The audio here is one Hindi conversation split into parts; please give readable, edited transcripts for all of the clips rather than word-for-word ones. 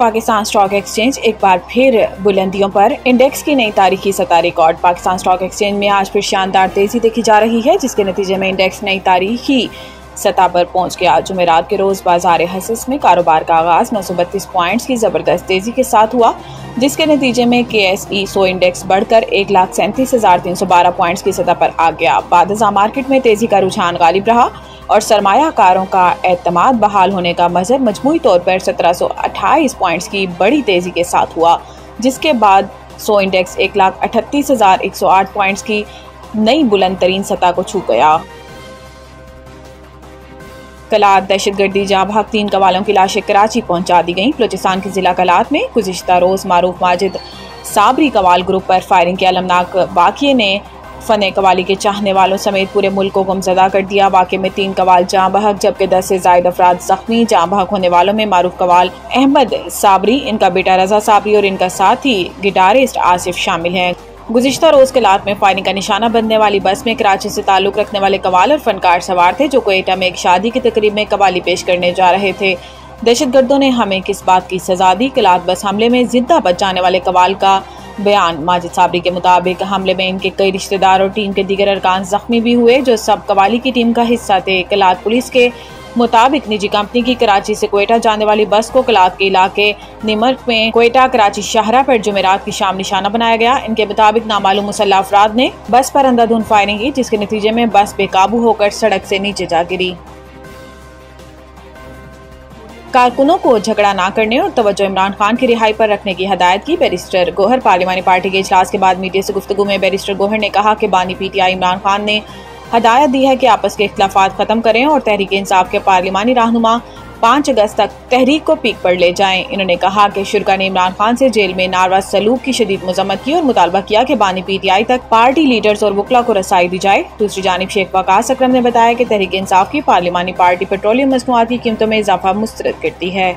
पाकिस्तान स्टॉक एक्सचेंज एक बार फिर बुलंदियों पर। इंडेक्स की नई तारीखी सतह रिकॉर्ड। पाकिस्तान स्टॉक एक्सचेंज में आज फिर शानदार तेजी देखी जा रही है, जिसके नतीजे में इंडेक्स नई तारीखी सतह पर पहुंच गया। जुमेरात के रोज बाजार हसीस में कारोबार का आगाज 932 पॉइंट्स की जबरदस्त तेजी के साथ हुआ, जिसके नतीजे में KSE 100 इंडेक्स बढ़कर 1,37,312 पॉइंट्स की सतह पर आ गया। बादशाह मार्केट में तेजी का रुझान गालिब रहा और सरमायाकारों का एतमाद बहाल होने का मजहर मजमूई तौर पर 1728 पॉइंट्स की बड़ी तेजी के साथ हुआ, जिसके बाद 100 इंडेक्स 1,38,108 पॉइंट्स की नई बुलंद तरीन सतह को छू गया। कलात दहशतगर्दी जहाँ भाग 3 कवालों की लाशें कराची पहुंचा दी गईं। बलूचिस्तान के जिला कलात में गुज़िश्ता रोज़ मारूफ माजिद साबरी कवाल ग्रुप पर फायरिंग के अलमनाक वाक़ये ने फ़ने कवाली के चाहने वालों समेत पूरे मुल्क को गमज़दा कर दिया। वाक़ये में 3 कवाल जहाँ बहक जबकि 10 से ज़ायद अफराद ज़ख्मी। जहाँ बहक होने वालों में मारूफ कवाल अहमद साबरी, इनका बेटा रजा साबरी और इनका साथी गिटारिस्ट आसिफ शामिल हैं। गुज़िश्ता रोज़ कलात में फायरिंग का निशाना बनने वाली बस में कराची से ताल्लुक़ रखने वाले कवाल और फनकार सवार थे, जो क्वेटा में एक शादी की तकरीब में कवाली पेश करने जा रहे थे। दहशतगर्दों ने हमें किस बात की सजा दी। कलात बस हमले में जिंदा बच जाने वाले कवाल का बयान। माजिद साबरी के मुताबिक हमले में इनके कई रिश्तेदार और टीम के दीगर अरकान जख्मी भी हुए, जो सब कवाली की टीम का हिस्सा थे। कलात पुलिस के मुताबिक निजी कंपनी की कराची से क्वेटा जाने वाली बस को कलात के इलाके निमर्क में क्वेटा कराची शाहरा पर जुमेरात की शाम निशाना बनाया गया। इनके मुताबिक नामालूम मुसल्लह अफराद ने बस पर अंधाधुंध फायरिंग की, जिसके नतीजे में बस बेकाबू होकर सड़क से नीचे जा गिरी। कारकुनों को झगड़ा न करने और तवज्जो इमरान खान की रिहाई पर रखने की हदायत की बैरिस्टर गोहर। पार्लिमानी पार्टी के इजलास के बाद मीडिया से गुफ्तगू में बैरिस्टर गोहर ने कहा कि बानी PTI इमरान खान ने हदायत दी है कि आपस के इख्तिलाफात खत्म करें और तहरीक इंसाफ के पार्लिमानी रहनुमा 5 अगस्त तक तहरीक को पीक पर ले जाएं। इन्होंने कहा कि शुरा ने इमरान खान से जेल में नारवा सलूक की शदीद मजम्मत की और मुतालबा किया कि बानी PTI तक पार्टी लीडर्स और वकला को रसाई दी जाए। दूसरी जानिब शेख वकास अकरम ने बताया कि तहरीक इंसाफ की पार्लिमानी पार्टी पेट्रोलियम मसनूआत की कीमतों में इजाफा मुस्तरद करती है।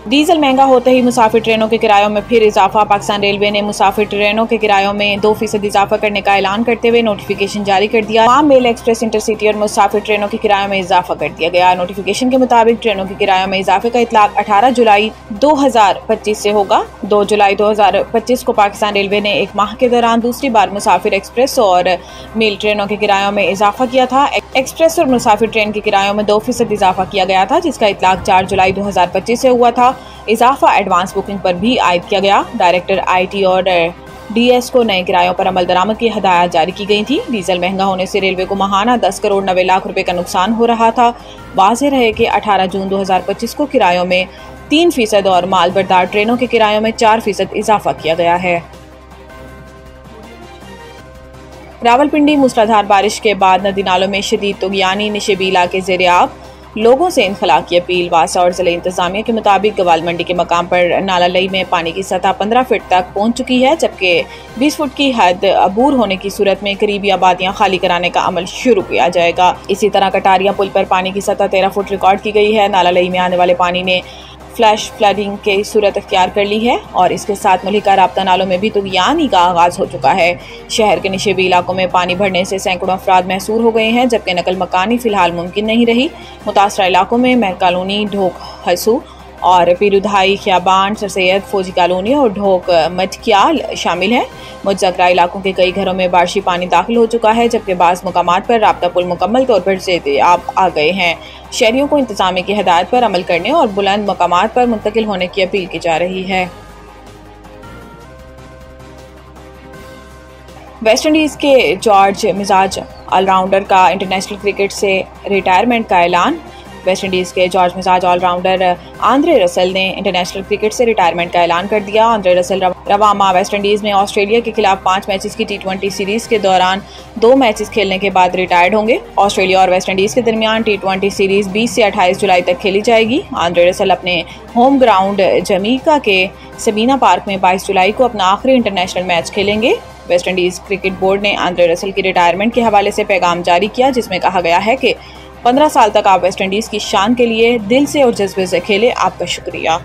डीजल महंगा होते ही मुसाफिर ट्रेनों के किरायों में फिर इजाफा। पाकिस्तान रेलवे ने मुसाफिर ट्रेनों के किरायों में 2% इजाफा करने का ऐलान करते हुए नोटिफिकेशन जारी कर दिया। तमाम मेल एक्सप्रेस, इंटरसिटी और मुसाफिर ट्रेनों के किरायों में इजाफा कर दिया गया। नोटिफिकेशन के मुताबिक ट्रेनों के किरायों में इजाफे का इतलाक 18 जुलाई 2025 से होगा। 2 जुलाई 2025 को पाकिस्तान रेलवे ने एक माह के दौरान दूसरी बार मुसाफिर एक्सप्रेस और मेल ट्रेनों के किरायों में इजाफा किया था। एक्सप्रेस और मुसाफिर ट्रेन के किरायों में 2% इजाफा किया गया था, जिसका इतलाक 4 जुलाई 2025 से हुआ था। इजाफा एडवांस बुकिंग पर भी आयद किया गया। डायरेक्टर IT और DS को नए किरायों पर अमल दरामद की हदायत जारी की गई थी। डीजल महंगा होने से रेलवे को माहाना 10 करोड़ 90 लाख रुपए का नुकसान हो रहा था। वाज़ेह रहे कि 18 जून 2025 को किरायों में 3% और मालबरदार ट्रेनों के किरायों में 4% इजाफा किया गया है। रावलपिंडी मूसलाधार बारिश के बाद नदी नालों में शदीद तुगयानी, निशेबी इलाके ज़ेर-ए-आब। लोगों से इनखला की अपील। वासा और ज़िला इंतजामिया के मुताबिक गवाल मंडी के मकाम पर नाला लई में पानी की सतह 15 फीट तक पहुंच चुकी है, जबकि 20 फुट की हद अबूर होने की सूरत में करीबी आबादियां खाली कराने का अमल शुरू किया जाएगा। इसी तरह कटारिया पुल पर पानी की सतह 13 फुट रिकॉर्ड की गई है। नाला लई में आने वाले पानी ने फ्लैश फ्लडिंग की सूरत अख्तियार कर ली है और इसके साथ मलिका राब्ता नालों में भी तुगयानी का आगाज हो चुका है। शहर के निशेबी इलाकों में पानी भरने से सैकड़ों अफराद महसूर हो गए हैं, जबकि नकल मकानी फिलहाल मुमकिन नहीं रही। मुतासरा इलाकों में महर कॉलोनी, ढोक हसू और पीरुधाई खियाबान, सर सैयद फौजी कॉलोनी और ढोक मटकियाल शामिल हैं। मुजक्रा इलाकों के कई घरों में बारिशी पानी दाखिल हो चुका है, जबकि बाज़ मुकामात पर राब्ता पुल मुकम्मल तौर पर ज़ेर-ए-आब आ गए हैं। शहरियों को इंतजामिया की हदायत पर अमल करने और बुलंद मकामात पर मुंतकिल होने की अपील की जा रही है। वेस्ट इंडीज़ के जॉर्ज मिजाज ऑलराउंडर का इंटरनेशनल क्रिकेट से रिटायरमेंट का ऐलान। वेस्ट इंडीज़ के जॉर्ज मिजाज ऑलराउंडर आंद्रे रसल ने इंटरनेशनल क्रिकेट से रिटायरमेंट का ऐलान कर दिया। आंद्रे रसल रवा माह वेस्ट इंडीज़ में ऑस्ट्रेलिया के खिलाफ 5 मैचेस की T20 सीरीज़ के दौरान 2 मैचेस खेलने के बाद रिटायर्ड होंगे। ऑस्ट्रेलिया और वेस्ट इंडीज़ के दरमियान T20 सीरीज़ 20 से 28 जुलाई तक खेली जाएगी। आंद्रे रसल अपने होम ग्राउंड जमीका के सबीना पार्क में 22 जुलाई को अपना आखिरी इंटरनेशनल मैच खेलेंगे। वेस्ट इंडीज़ क्रिकेट बोर्ड ने आंद्रे रसल की रिटायरमेंट के हवाले से पैगाम जारी किया, जिसमें कहा गया है कि 15 साल तक आप वेस्ट इंडीज़ की शान के लिए दिल से और जज्बे से खेले। आपका शुक्रिया।